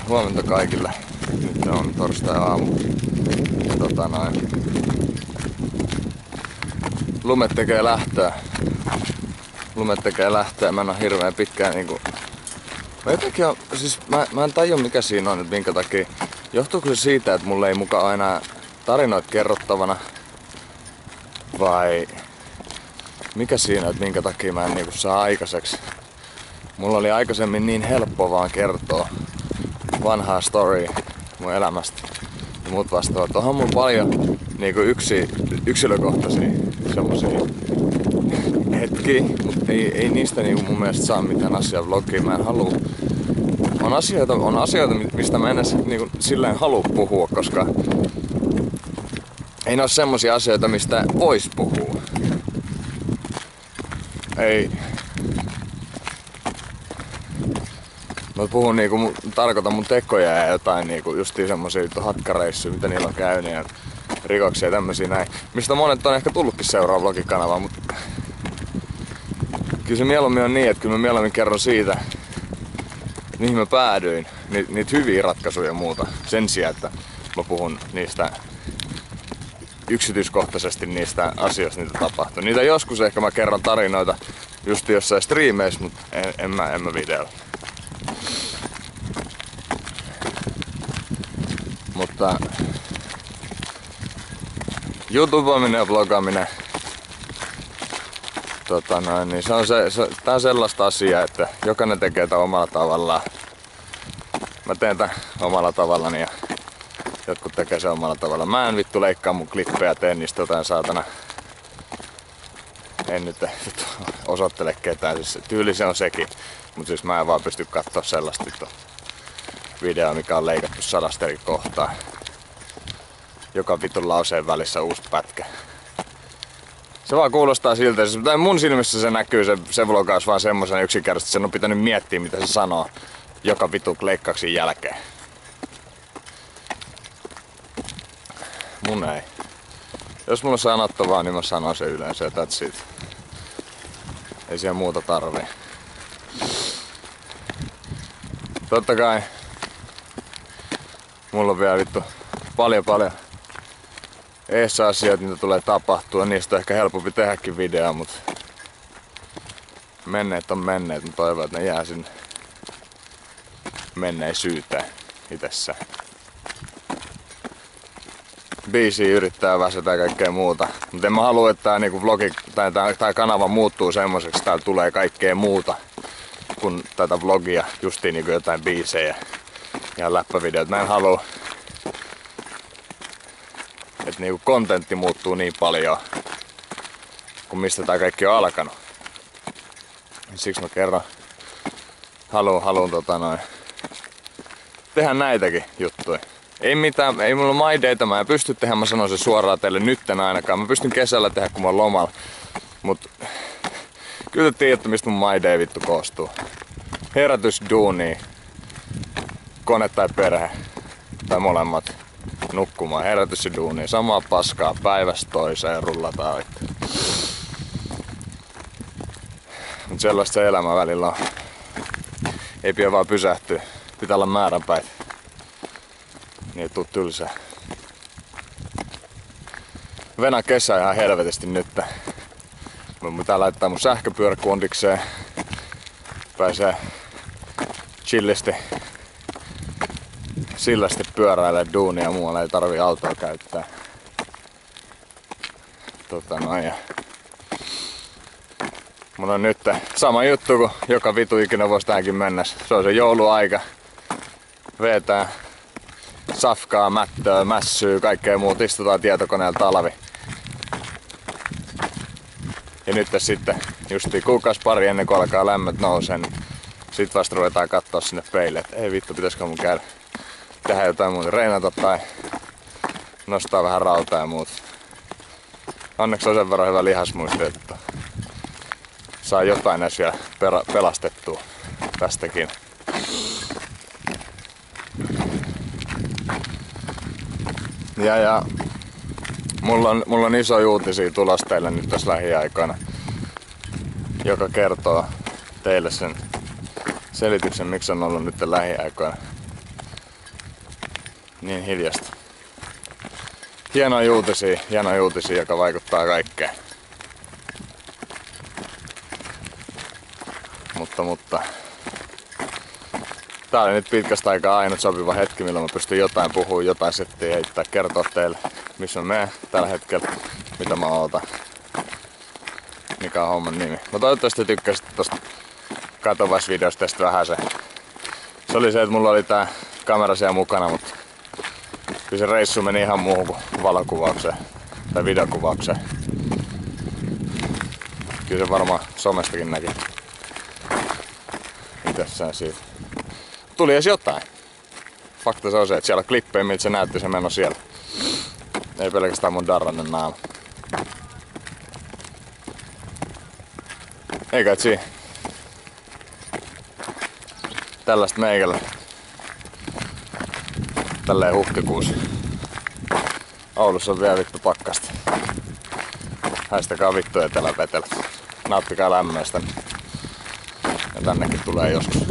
Huomenta kaikille. Nyt on torstai-aamu. Lumet tekee lähtöä. Mä en oo hirveen pitkään niinku... Mä en tajua mikä siinä on, että minkä takia. Johtuuko se siitä, että mulla ei mukaan enää tarinoita kerrottavana? Vai mikä siinä, että minkä takia mä en niinku saa aikaiseksi? Mulla oli aikaisemmin niin helppo vaan kertoa vanhaa storya mun elämästä ja muut vastaavat. Onhan mulla paljon niinku yksilökohtaisia semmosia hetkiä, mutta ei niistä niinku mun mielestä saa mitään asiavlogia. Mä en halua. On asioita, mistä mä en edes niinku silleen halua puhua, koska ei ne oo semmosia asioita, mistä vois puhua. Ei. Mä puhun niinku, tarkoitan mun tekoja ja jotain niinku justiin semmosia hatkareissuja, mitä niillä on käynyt ja rikoksia ja tämmösiä näin. Mistä monet on ehkä tullutkin seuraa vlogikanavaa, mut kyllä se mieluummin on niin, että kyllä mä mieluummin kerron siitä, mihin mä päädyin, niitä hyviä ratkaisuja ja muuta, sen sijaan, että mä puhun niistä yksityiskohtaisesti niistä asioista, niitä tapahtuu. Niitä joskus ehkä mä kerron tarinoita just jossain striimeissä, mutta en mä videolla. Mutta YouTubeaminen ja vlogaaminen, niin tää on sellaista asiaa, että jokainen tekee tää omalla tavallaan. Mä teen tän omalla tavallani ja jotkut tekee sen omalla tavalla. Mä en vittu leikkaa mun klippejä ja teen niistä jotain saatana. En nyt osoittele ketään, siis tyyli se on sekin. Mut siis mä en vaan pysty kattoo sellaista vittu videoa, mikä on leikattu 100 eri kohtaa. Joka vitun lauseen välissä uusi pätkä. Se vaan kuulostaa siltä, tai mun silmissä se näkyy se vlogaus vaan semmoisen yksinkertaisesti, sen on pitänyt miettiä mitä se sanoo joka vitun leikkauksen jälkeen. Mun ei. Jos mulla on sanottavaa, niin mä sanon sen yleensä ja that's it. Ei siellä muuta tarvii. Totta kai mulla on vielä vittu paljon eessä asioita, mitä tulee tapahtua. Niistä on ehkä helpompi tehdäkin video, mut menneet on menneet. Mä toivon, että ne jää sinne menneisyyteen itsessään. Biisiä yrittää väsätä ja kaikkea muuta. Mutta en mä halua, että tää niinku vlogi tai kanava muuttuu semmoiseksi, että täällä tulee kaikkea muuta kuin tätä vlogia, justiin niinku jotain biisejä ja läppävideot. Mä en halua, että niinku kontentti muuttuu niin paljon kuin mistä tää kaikki on alkanut. Siksi mä kerron, haluun tehdä näitäkin juttuja. Ei mitään, ei mulla my dayta, mä en pysty tehdä, mä sanon sen suoraan teille nytten ainakaan. Mä pystyn kesällä tehdä, kun mä oon lomalla. Mut kyllä te tiedätte, mistä mun my day vittu koostuu. Herätys, duuni, kone tai perhe, tai molemmat nukkumaan. Herätys ja duuni, samaa paskaa päivästä toiseen rullataan. Mut sellaista se elämä välillä on. Ei pidä vaan pysähtyä, pitää olla määränpäin. Niin tuu tylsää. Venä kesä ihan helvetisti nyt. Mun pitää laittaa mun sähköpyörä kondikseen. Pääsee chillisti sillästi pyöräilee duunia, muualla ei tarvii autoa käyttää. Mun on nyt sama juttu kuin joka vitu ikinä vois tähänkin mennessä. Se on se jouluaika. Vetää safkaa, mättöä, mässyä, kaikkea muuta. Istutaan tietokoneella talvi. Ja nyt sitten justiin kuukausi pari ennen kuin alkaa lämmöt nousee, niin sit vasta ruvetaan kattoo sinne peille, että ei vittu, pitäisikö mun käydä tehdä jotain muuta, reinata tai nostaa vähän rautaa ja muuta. Onneksi on sen verran hyvä lihasmuisti, että saa jotain edes vielä pelastettua tästäkin. Ja mulla on iso uutisia tulos teille nyt tässä lähiaikoina, joka kertoo teille sen selityksen, miksi on ollut nyt lähiaikoina niin hiljasta. Hienoja uutisia, joka vaikuttaa kaikkeen. Mutta tää oli nyt pitkästä aikaa ainut sopiva hetki, milloin mä pystyn jotain puhua, jotain settiä heittää, kertoa teille, missä mä menen tällä hetkellä, mitä mä ootan, mikä on homman nimi. Mä toivottavasti tykkäsit tosta katovaisvideosta tästä vähän se. Se oli se, että mulla oli tää kamera siellä mukana, mutta kyllä se reissu meni ihan muuhun kuin valokuvaukseen tai videokuvaukseen. Kyllä se varmaan somestakin näki. Mitäs sä siitä? Tuli edes jotain. Fakta se on se, että siellä on klippejä, miltä se näytti se meno siellä. Ei pelkästään mun darranen naama. Eikä et siinä. Tällaista meikällä. Tälleen huhtikuussa. Oulussa on vielä vittu pakkasta. Haistakaa vittu etelävetelät. Nauttikaa lämmöistä. Ja tännekin tulee joskus.